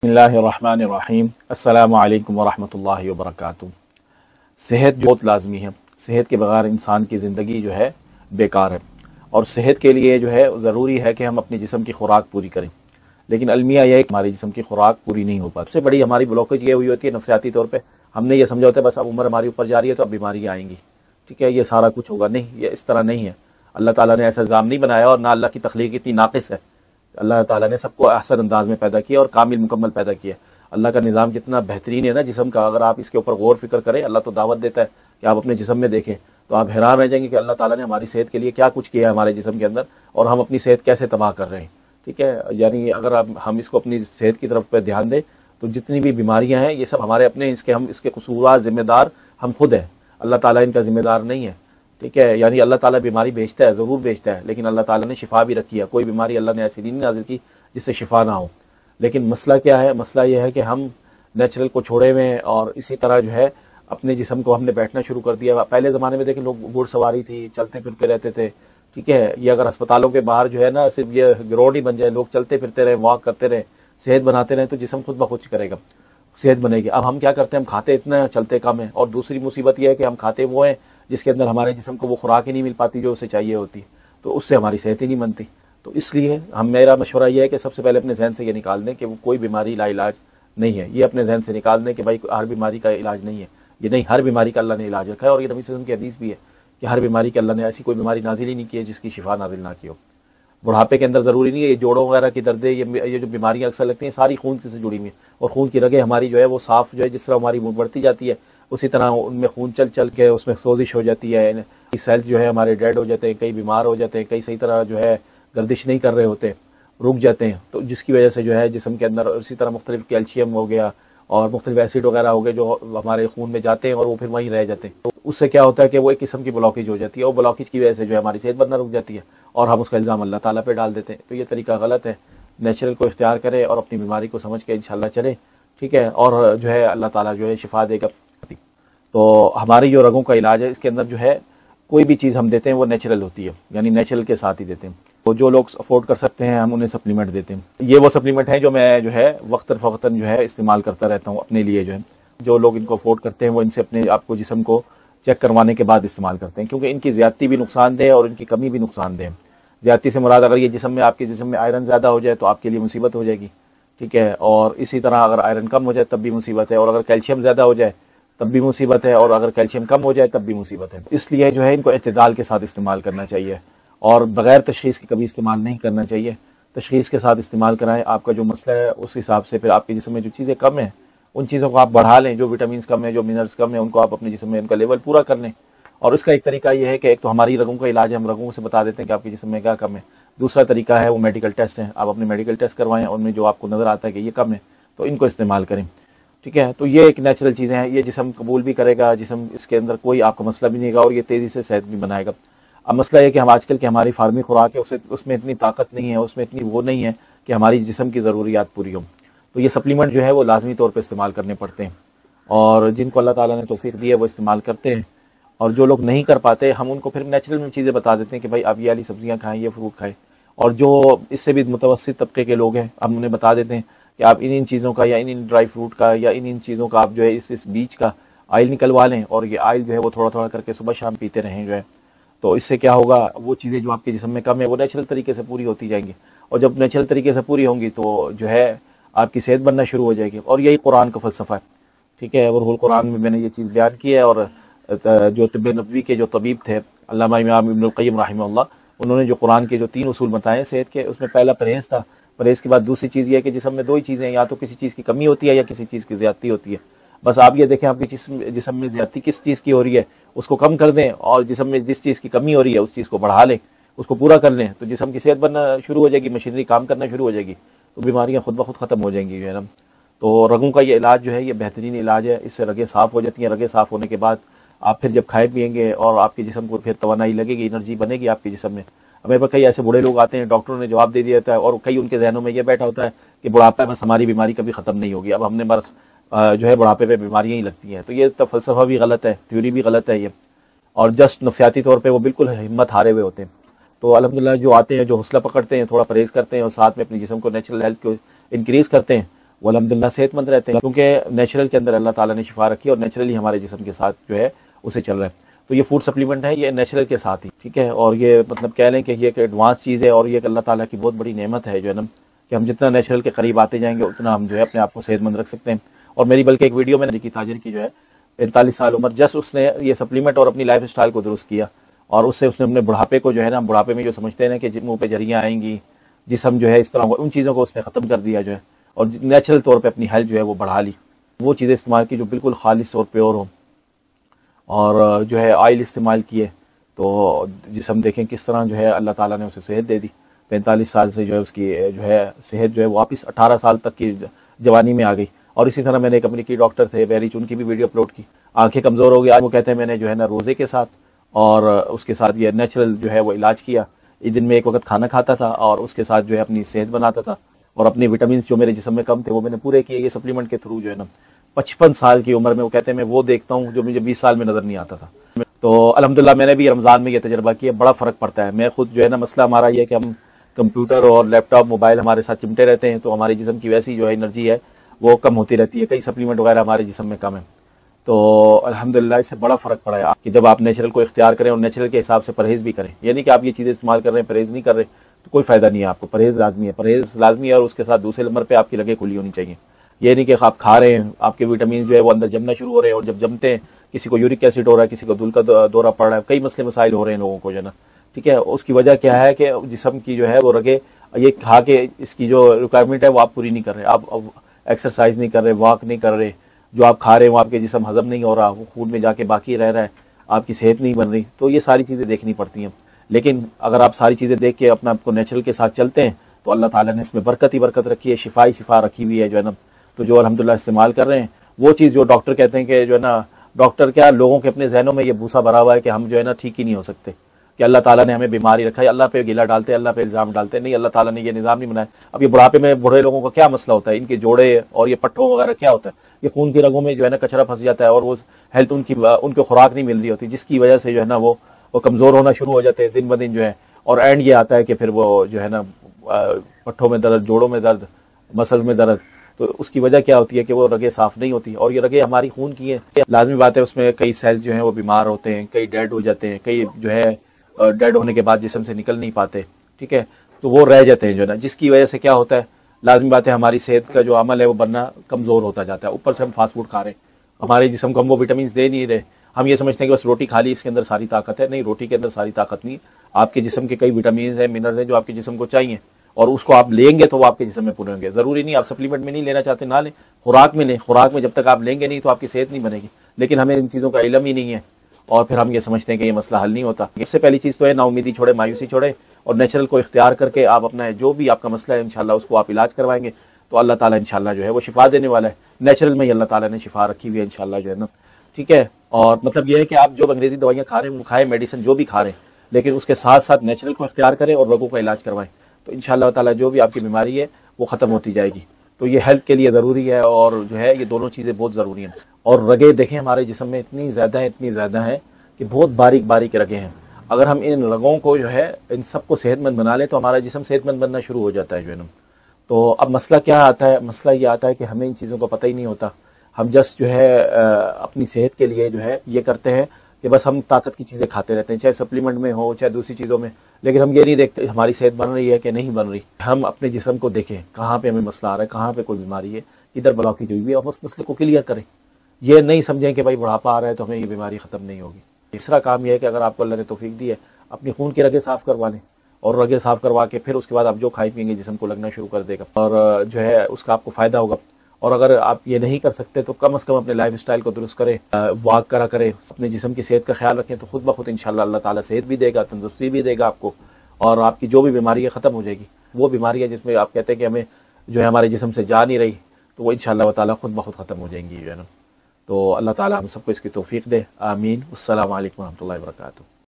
بسم اللہ الرحمن الرحیم۔ السلام علیکم ورحمۃ اللہ وبرکاتہ۔ صحت جو بہت لازمی ہے، صحت کے بغیر انسان کی زندگی جو ہے بیکار ہے، اور صحت کے لیے جو ہے ضروری ہے کہ ہم اپنے جسم کی خوراک پوری کریں، لیکن المیہ یہ ہے کہ ہمارے جسم کی خوراک پوری نہیں ہو پاتی۔ سب سے بڑی ہماری بلوکیج یہ ہوئی ہوتی ہے نفسیاتی طور پہ، ہم نے یہ سمجھا ہوتا ہے بس اب عمر ہماری اوپر جا رہی ہے تو اب بیماریاں آئیں گی، ٹھیک ہے، یہ سارا کچھ ہوگا۔ نہیں، یہ اس طرح نہیں ہے۔ اللہ تعالیٰ نے ایسا نظام نہیں بنایا، اور نہ اللہ کی تخلیق اتنی ناقص ہے۔ اللہ تعالیٰ نے سب کو احسن انداز میں پیدا کیا اور کامل مکمل پیدا کیا۔ اللہ کا نظام کتنا بہترین ہے نا جسم کا، اگر آپ اس کے اوپر غور فکر کریں، اللہ تو دعوت دیتا ہے کہ آپ اپنے جسم میں دیکھیں تو آپ حیران رہ جائیں گے کہ اللہ تعالیٰ نے ہماری صحت کے لیے کیا کچھ کیا ہے ہمارے جسم کے اندر، اور ہم اپنی صحت کیسے تباہ کر رہے ہیں، ٹھیک ہے۔ یعنی اگر ہم اس کو اپنی صحت کی طرف پہ دھیان دیں تو جتنی بھی بیماریاں ہیں یہ سب ہمارے اپنے، ہم اس کے قصوروار ذمہ دار ہم خود ہیں، اللہ تعالیٰ ان کا ذمہ دار نہیں ہے، ٹھیک ہے۔ یعنی اللہ تعالیٰ بیماری بھیجتا ہے، ضرور بھیجتا ہے، لیکن اللہ تعالیٰ نے شفا بھی رکھی ہے۔ کوئی بیماری اللہ نے ایسی نہیں نازل کی جس سے شفا نہ ہو۔ لیکن مسئلہ کیا ہے؟ مسئلہ یہ ہے کہ ہم نیچرل کو چھوڑے ہوئے ہیں، اور اسی طرح جو ہے اپنے جسم کو ہم نے بیٹھنا شروع کر دیا۔ پہلے زمانے میں دیکھیں لوگ گھڑ سواری تھی، چلتے پھرتے رہتے تھے، ٹھیک ہے۔ یہ اگر اسپتالوں کے باہر جو ہے نا صرف یہ روڈ ہی بن جائے، لوگ چلتے پھرتے رہے، واک کرتے رہے، صحت بناتے رہے، تو جسم خود بخود کرے گا، صحت بنے گی۔ اب ہم کیا کرتے ہیں؟ ہم کھاتے اتنا، چلتے کم ہیں، اور دوسری مصیبت یہ ہے کہ ہم کھاتے وہ ہیں جس کے اندر ہمارے جسم کو وہ خوراک ہی نہیں مل پاتی جو اسے چاہیے ہوتی، تو اس سے ہماری صحت ہی نہیں بنتی۔ تو اس لیے میرا مشورہ یہ ہے کہ سب سے پہلے اپنے ذہن سے یہ نکال دیں کہ وہ کوئی بیماری لا علاج نہیں ہے۔ یہ اپنے ذہن سے نکال دیں کہ بھائی ہر بیماری کا علاج نہیں ہے، یہ نہیں، ہر بیماری کا اللہ نے علاج رکھا ہے، اور یہ نبی صلی اللہ علیہ وسلم کی حدیث بھی ہے کہ ہر بیماری کے اللہ نے ایسی کوئی بیماری نازل ہی نہیں کی ہے جس کی شفا نازل نہ کی ہو۔ بڑھاپے کے اندر ضروری نہیں ہے، یہ جوڑوں وغیرہ کی دردیں، یہ جو بیماریاں اکثر لگتی ہیں ساری خون سے جڑی ہوئی ہیں، اور خون کی رگیں ہماری جو ہے وہ صاف جو ہے، جس طرح ہماری بڑھتی جاتی ہے اسی طرح ان میں خون چل چل کے اس میں سوزش ہو جاتی ہے، کئی سیلز جو ہے ہمارے ڈیڈ ہو جاتے ہیں، کئی بیمار ہو جاتے ہیں، کئی صحیح طرح جو ہے گردش نہیں کر رہے ہوتے، رک جاتے ہیں، تو جس کی وجہ سے جو ہے جسم کے اندر اسی طرح مختلف کیلشیم ہو گیا اور مختلف ایسڈ وغیرہ ہو گئے جو ہمارے خون میں جاتے ہیں اور وہ پھر وہیں رہ جاتے ہیں، تو اس سے کیا ہوتا ہے کہ وہ ایک قسم کی بلاکیج ہو جاتی ہے، اور بلاکیج کی وجہ سے جو ہے ہماری صحت بننا رک جاتی ہے، اور ہم اس کا الزام اللہ تعالیٰ پہ ڈال دیتے ہیں۔ تو یہ طریقہ غلط ہے۔ نیچرل کو اختیار کرے اور اپنی بیماری کو سمجھ کے انشاءاللہ چلے، ٹھیک ہے، اور جو ہے اللہ تعالیٰ جو ہے شفا دے گا۔ تو ہماری جو رگوں کا علاج ہے اس کے اندر جو ہے کوئی بھی چیز ہم دیتے ہیں وہ نیچرل ہوتی ہے، یعنی نیچرل کے ساتھ ہی دیتے ہیں۔ تو جو لوگ افورڈ کر سکتے ہیں ہم انہیں سپلیمنٹ دیتے ہیں۔ یہ وہ سپلیمنٹ ہیں جو میں جو ہے وقتاً فوقتاً جو ہے استعمال کرتا رہتا ہوں اپنے لیے۔ جو ہے جو لوگ ان کو افورڈ کرتے ہیں وہ ان سے اپنے آپ کو جسم کو چیک کروانے کے بعد استعمال کرتے ہیں، کیونکہ ان کی زیادتی بھی نقصان دہ ہے اور ان کی کمی بھی نقصان دہ ہے۔ زیادتی سے مراد اگر یہ جسم میں آپ کے جسم میں آئرن زیادہ ہو جائے تو آپ کے لیے مصیبت ہو جائے گی، ٹھیک ہے، اور اسی طرح اگر آئرن کم ہو جائے تب بھی مصیبت ہے، اور اگر کیلشیم زیادہ ہو جائے تب بھی مصیبت ہے، اور اگر کیلشیم کم ہو جائے تب بھی مصیبت ہے۔ اس لیے جو ہے ان کو اعتدال کے ساتھ استعمال کرنا چاہیے، اور بغیر تشخیص کے کبھی استعمال نہیں کرنا چاہیے۔ تشخیص کے ساتھ استعمال کرائیں، آپ کا جو مسئلہ ہے اس حساب سے پھر آپ کے جسم میں جو چیزیں کم ہیں ان چیزوں کو آپ بڑھا لیں، جو وٹامنس کم ہیں، جو منرلز کم ہیں، ان کو آپ اپنے جسم میں ان کا لیول پورا کر لیں۔ اور اس کا ایک طریقہ یہ ہے کہ ایک تو ہماری رگوں کا علاج ہے، ہم رگوں سے بتا دیتے ہیں کہ آپ کے جسم میں کیا کم ہے۔ دوسرا طریقہ ہے وہ میڈیکل ٹیسٹ ہیں، آپ اپنے میڈیکل ٹیسٹ کروائیں، ان میں جو آپ کو نظر آتا ہے کہ یہ کم ہے تو ان کو استعمال کریں، ٹھیک ہے۔ تو یہ ایک نیچرل چیزیں ہیں، یہ جسم قبول بھی کرے گا، جسم اس کے اندر کوئی آپ کا مسئلہ بھی نہیں گا، اور یہ تیزی سے صحت بھی بنائے گا۔ اب مسئلہ یہ کہ ہم آج کل کی ہماری فارمی خوراک ہے اس میں اتنی طاقت نہیں ہے، اس میں اتنی وہ نہیں ہے کہ ہماری جسم کی ضروریات پوری ہوں، تو یہ سپلیمنٹ جو ہے وہ لازمی طور پہ استعمال کرنے پڑتے ہیں، اور جن کو اللہ تعالیٰ نے توفیق دی ہے وہ استعمال کرتے ہیں، اور جو لوگ نہیں کر پاتے ہم ان کو پھر نیچرل میں چیزیں بتا دیتے ہیں کہ بھائی آپ یہ والی سبزیاں کھائیں، یہ فروٹ کھائیں، اور جو اس سے بھی متوسط طبقے کے لوگ ہیں ہم انہیں بتا دیتے ہیں کہ آپ ان چیزوں کا یا ان ڈرائی فروٹ کا یا ان چیزوں کا آپ جو ہے اس بیج کا آئل نکلوا لیں، اور یہ آئل جو ہے وہ تھوڑا تھوڑا کر کے صبح شام پیتے رہیں جو ہے، تو اس سے کیا ہوگا، وہ چیزیں جو آپ کے جسم میں کم ہے وہ نیچرل طریقے سے پوری ہوتی جائیں گی، اور جب نیچرل طریقے سے پوری ہوں گی تو جو ہے آپ کی صحت بننا شروع ہو جائے گی۔ اور یہی قرآن کا فلسفہ ہے، ٹھیک ہے، اور قرآن میں نے یہ چیز بیان کی ہے، اور جو طب نبوی کے جو طبیب تھے علامہ امام ابن القیم رحمہ اللہ، انہوں نے جو قرآن کے جو 3 اصول بتائے صحت کے، اس میں پہلا پرہیز تھا۔ پرہیز کے بعد دوسری چیز یہ ہے کہ جسم میں 2 ہی چیزیں ہیں، یا تو کسی چیز کی کمی ہوتی ہے یا کسی چیز کی زیادتی ہوتی ہے۔ بس آپ یہ دیکھیں آپ کی جسم میں زیادتی کس چیز کی ہو رہی ہے اس کو کم کر دیں، اور جسم میں جس چیز کی کمی ہو رہی ہے اس چیز کو بڑھا لیں، اس کو پورا کر لیں، تو جسم کی صحت بننا شروع ہو جائے گی، مشینری کام کرنا شروع ہو جائے گی، تو بیماریاں خود بخود ختم ہو جائیں گی جو ہے نا۔ تو رگوں کا یہ علاج جو ہے یہ بہترین علاج ہے، اس سے رگیں صاف ہو جاتی ہیں۔ رگیں صاف ہونے کے بعد آپ پھر جب کھائیں پیئیں گے اور آپ کے جسم کو پھر توانائی لگے گی، انرجی بنے گی آپ کے جسم میں۔ ہمیں پر کئی ایسے بوڑھے لوگ آتے ہیں، ڈاکٹروں نے جواب دے دیا ہوتا ہے، اور کئی ان کے ذہنوں میں یہ بیٹھا ہوتا ہے کہ بڑھاپا ہے، بس ہماری بیماری کبھی ختم نہیں ہوگی، اب ہم نے بس جو ہے بڑھاپے پہ بیماریاں ہی لگتی ہیں۔ تو یہ فلسفہ بھی غلط ہے، تھیوری بھی غلط ہے یہ، اور جسٹ نفسیاتی طور پہ وہ بالکل ہمت ہارے ہوئے ہوتے ہیں۔ تو الحمدللہ جو آتے ہیں، جو حوصلہ پکڑتے ہیں، تھوڑا پرہیز کرتے ہیں، اور ساتھ میں اپنے جسم کو نیچرل ہیلتھ کو انکریز کرتے ہیں، وہ الحمدللہ صحت مند رہتے ہیں، کیونکہ نیچرل کے اندر اللہ تعالیٰ نے شفا رکھی ہے اور نیچرلی ہمارے جسم کے ساتھ جو ہے اسے چل رہا ہے. تو یہ فوڈ سپلیمنٹ ہے، یہ نیچرل کے ساتھ ہی ٹھیک ہے. اور یہ مطلب کہہ لیں کہ یہ ایک ایڈوانس چیز ہے اور یہ ایک اللہ تعالیٰ کی بہت بڑی نعمت ہے جو ہے نا، کہ ہم جتنا نیچرل کے قریب آتے جائیں گے اتنا ہم جو ہے اپنے آپ کو صحت مند رکھ سکتے ہیں. اور میری بلکہ ایک ویڈیو میں نے تاجر کی جو ہے 45 سال عمر، جس اس نے یہ سپلیمنٹ اور اپنی لائف اسٹائل کو درست کیا اور اس سے اس نے اپنے بڑھاپے کو جو ہے نا، بڑھاپے میں جو سمجھتے ہیں کہ منہ پہ جھریاں آئیں گی، جسم جو ہے اس طرح، ان چیزوں کو اس نے ختم کر دیا جو ہے، اور نیچرل طور پہ اپنی ہیلتھ جو ہے وہ بڑھا لی. وہ چیزیں استعمال کی جو بالکل خالص اور پیور ہوں، اور جو ہے آئل استعمال کیے تو جسم دیکھیں کس طرح جو ہے اللہ تعالیٰ نے اسے صحت دے دی. 45 سال سے جو ہے اس کی جو ہے صحت جو ہے واپس 18 سال تک کی جوانی میں آ گئی. اور اسی طرح میں نے ایک امریکی ڈاکٹر تھے بیریچ، ان کی بھی ویڈیو اپلوڈ کی. آنکھیں کمزور ہو گئی، آج وہ کہتے ہیں میں نے جو ہے نا روزے کے ساتھ اور اس کے ساتھ یہ نیچرل جو ہے وہ علاج کیا. دن میں ایک وقت کھانا کھاتا تھا اور اس کے ساتھ جو ہے اپنی صحت بناتا تھا، اور اپنے وٹامنس جو میرے جسم میں کم تھے وہ میں نے پورے کیے یہ سپلیمنٹ کے تھرو جو ہے نا. 55 سال کی عمر میں وہ کہتے ہیں میں وہ دیکھتا ہوں جو مجھے 20 سال میں نظر نہیں آتا تھا. تو الحمدللہ میں نے بھی رمضان میں یہ تجربہ کیا، بڑا فرق پڑتا ہے. میں خود جو ہے نا، مسئلہ ہمارا یہ ہے کہ ہم کمپیوٹر اور لیپ ٹاپ موبائل ہمارے ساتھ چمٹے رہتے ہیں، تو ہمارے جسم کی ویسی جو ہے انرجی ہے وہ کم ہوتی رہتی ہے، کئی سپلیمنٹ وغیرہ ہمارے جسم میں کم ہے. تو الحمدللہ اس سے بڑا فرق پڑا ہے کہ جب آپ نیچرل کو اختیار کریں اور نیچرل کے حساب سے پرہیز بھی کریں. یعنی کہ آپ یہ چیزیں استعمال کر رہے ہیں پرہیز نہیں کر رہے تو کوئی فائدہ نہیں ہے. آپ کو پرہیز لازمی ہے، پرہیز لازمی ہے، اور اس کے ساتھ دوسرے نمبر پہ آپ کی لگیں کھلی ہونی چاہیے. یہ نہیں کہ آپ کھا رہے ہیں، آپ کے وٹامن جو ہے وہ اندر جمنا شروع ہو رہے ہیں، اور جب جمتے ہیں کسی کو یورک ایسڈ ہو رہا ہے، کسی کو دل کا دورہ پڑ رہا ہے، کئی مسئلے مسائل ہو رہے ہیں لوگوں کو جو ہے نا ٹھیک ہے. اس کی وجہ کیا ہے کہ جسم کی جو ہے وہ رگیں یہ کھا کے اس کی جو ریکوائرمنٹ ہے وہ آپ پوری نہیں کر رہے، آپ ایکسرسائز نہیں کر رہے، واک نہیں کر رہے، جو آپ کھا رہے ہیں وہ آپ کے جسم ہضم نہیں ہو رہا، وہ خون میں جا کے باقی رہ رہا ہے، آپ کی صحت نہیں بن رہی. تو یہ ساری چیزیں دیکھنی پڑتی ہیں. لیکن اگر آپ ساری چیزیں دیکھ کے اپنا آپ کو نیچرل کے ساتھ چلتے ہیں تو اللہ تعالیٰ نے اس میں برکت ہی برکت رکھی ہے، شفا ہی شفا رکھی ہوئی ہے جو ہے نا. تو جو الحمدللہ استعمال کر رہے ہیں وہ چیز جو ڈاکٹر کہتے ہیں کہ جو ہے نا، ڈاکٹر کیا لوگوں کے اپنے ذہنوں میں یہ بھوسا بھرا ہوا ہے کہ ہم جو ہے نا ٹھیک ہی نہیں ہو سکتے، کہ اللہ تعالیٰ نے ہمیں بیماری رکھا ہے، اللہ پہ گلہ ڈالتے ہیں، اللہ پہ الزام ڈالتے ہیں. نہیں، اللہ تعالیٰ نے یہ نظام نہیں بنایا. اب یہ بڑھاپے میں بوڑھے لوگوں کا کیا مسئلہ ہوتا ہے، ان کے جوڑے اور یہ پٹھوں وغیرہ کیا ہوتا ہے، یہ خون کی رگوں میں جو ہے نا کچرا پھنس جاتا ہے، اور وہ ہیلتھ ان کو خوراک نہیں مل رہی ہوتی، جس کی وجہ سے جو ہے نا وہ کمزور ہونا شروع ہو جاتے ہیں دن بدن جو ہے. اور اینڈ یہ آتا ہے کہ پھر وہ جو ہے نا پٹھوں میں درد، جوڑوں میں درد، مسل میں درد. تو اس کی وجہ کیا ہوتی ہے کہ وہ رگیں صاف نہیں ہوتی، اور یہ رگیں ہماری خون کی ہیں. لازمی بات ہے اس میں کئی سیلز جو ہیں وہ بیمار ہوتے ہیں، کئی ڈیڈ ہو جاتے ہیں، کئی جو ہے ڈیڈ ہونے کے بعد جسم سے نکل نہیں پاتے ٹھیک ہے. تو وہ رہ جاتے ہیں جو ہے نا، جس کی وجہ سے کیا ہوتا ہے، لازمی بات ہے ہماری صحت کا جو عمل ہے وہ بننا کمزور ہوتا جاتا ہے. اوپر سے ہم فاسٹ فوڈ کھا رہے ہیں، ہمارے جسم کو ہم وہ وٹامنس دے نہیں رہے. ہم یہ سمجھتے ہیں کہ بس روٹی کھا لی اس کے اندر ساری طاقت ہے. نہیں، روٹی کے اندر ساری طاقت نہیں. آپ کے جسم کے کئی وٹامنس ہیں، منرلز ہیں جو آپ کے جسم کو چاہیے، اور اس کو آپ لیں گے تو وہ آپ کے جسم میں پورے ہوں گے. ضروری نہیں آپ سپلیمنٹ میں نہیں لینا چاہتے نہ لیں، خوراک میں لیں. خوراک میں جب تک آپ لیں گے نہیں تو آپ کی صحت نہیں بنے گی. لیکن ہمیں ان چیزوں کا علم ہی نہیں ہے، اور پھر ہم یہ سمجھتے ہیں کہ یہ مسئلہ حل نہیں ہوتا. سب سے پہلی چیز تو ہے نا امیدی چھوڑے، مایوسی چھوڑے، اور نیچرل کو اختیار کر کے آپ اپنا جو بھی آپ کا مسئلہ ہے انشاءاللہ اس کو آپ علاج کروائیں گے تو اللہ تعالیٰ انشاءاللہ جو ہے وہ شفا دینے والا ہے. نیچرل میں ہی اللہ تعالیٰ نے شفا رکھی ہوئی ہے انشاءاللہ جو ہے نا ٹھیک ہے. اور مطلب یہ ہے کہ آپ جو انگریزی دوائیاں کھا رہے ہیں وہ کھائیں، میڈیسن جو بھی کھا رہے ہیں، لیکن اس کے ساتھ ساتھ نیچرل کو اختیار کریں اور رگوں کا علاج کروائیں تو انشاءاللہ تعالیٰ جو بھی آپ کی بیماری ہے وہ ختم ہوتی جائے گی. تو یہ ہیلتھ کے لیے ضروری ہے، اور جو ہے یہ دونوں چیزیں بہت ضروری ہیں. اور رگیں دیکھیں ہمارے جسم میں اتنی زیادہ ہیں کہ بہت باریک باریک رگیں ہیں. اگر ہم ان رگوں کو جو ہے ان سب کو صحت مند بنا لیں تو ہمارا جسم صحت مند بننا شروع ہو جاتا ہے جو ہے نا. تو اب مسئلہ کیا آتا ہے، مسئلہ یہ آتا ہے کہ ہمیں ان چیزوں کا پتہ ہی نہیں ہوتا. ہم جسٹ جو ہے اپنی صحت کے لیے جو ہے یہ کرتے ہیں کہ بس ہم طاقت کی چیزیں کھاتے رہتے ہیں، چاہے سپلیمنٹ میں ہو چاہے دوسری چیزوں میں، لیکن ہم یہ نہیں دیکھتے ہماری صحت بن رہی ہے کہ نہیں بن رہی. ہم اپنے جسم کو دیکھیں کہاں پہ ہمیں مسئلہ آ رہا ہے، کہاں پہ کوئی بیماری ہے، ادھر بلاکیج ہوئی ہے، اور اس مسئلے کو کلیئر کریں. یہ نہیں سمجھیں کہ بھائی بڑھاپا آ رہا ہے تو ہمیں یہ بیماری ختم نہیں ہوگی. تیسرا کام یہ ہے کہ اگر آپ کو اللہ نے توفیق دی ہے اپنی خون کی رگیں صاف کروا لیں، اور رگیں صاف کروا کے پھر اس کے بعد آپ جو کھائیں پیئیں گے جسم کو لگنا شروع کر دے گا، اور جو ہے اس کا آپ کو فائدہ ہوگا. اور اگر آپ یہ نہیں کر سکتے تو کم از کم اپنے لائف اسٹائل کو درست کریں، واک کریں، اپنے جسم کی صحت کا خیال رکھیں تو خود بخود انشاءاللہ اللہ تعالیٰ صحت بھی دے گا، تندرستی بھی دے گا آپ کو، اور آپ کی جو بھی بیماری ہے ختم ہو جائے گی. وہ بیماری ہے جس میں آپ کہتے ہیں کہ ہمیں جو ہے ہمارے جسم سے جا نہیں رہی، تو وہ انشاءاللہ تعالیٰ خود بخود ختم ہو جائیں گی جو ہے نا. تو اللہ تعالیٰ ہم سب کو اس کی توفیق دے، آمین. السلام علیکم و رحمۃ اللہ وبرکاتہ.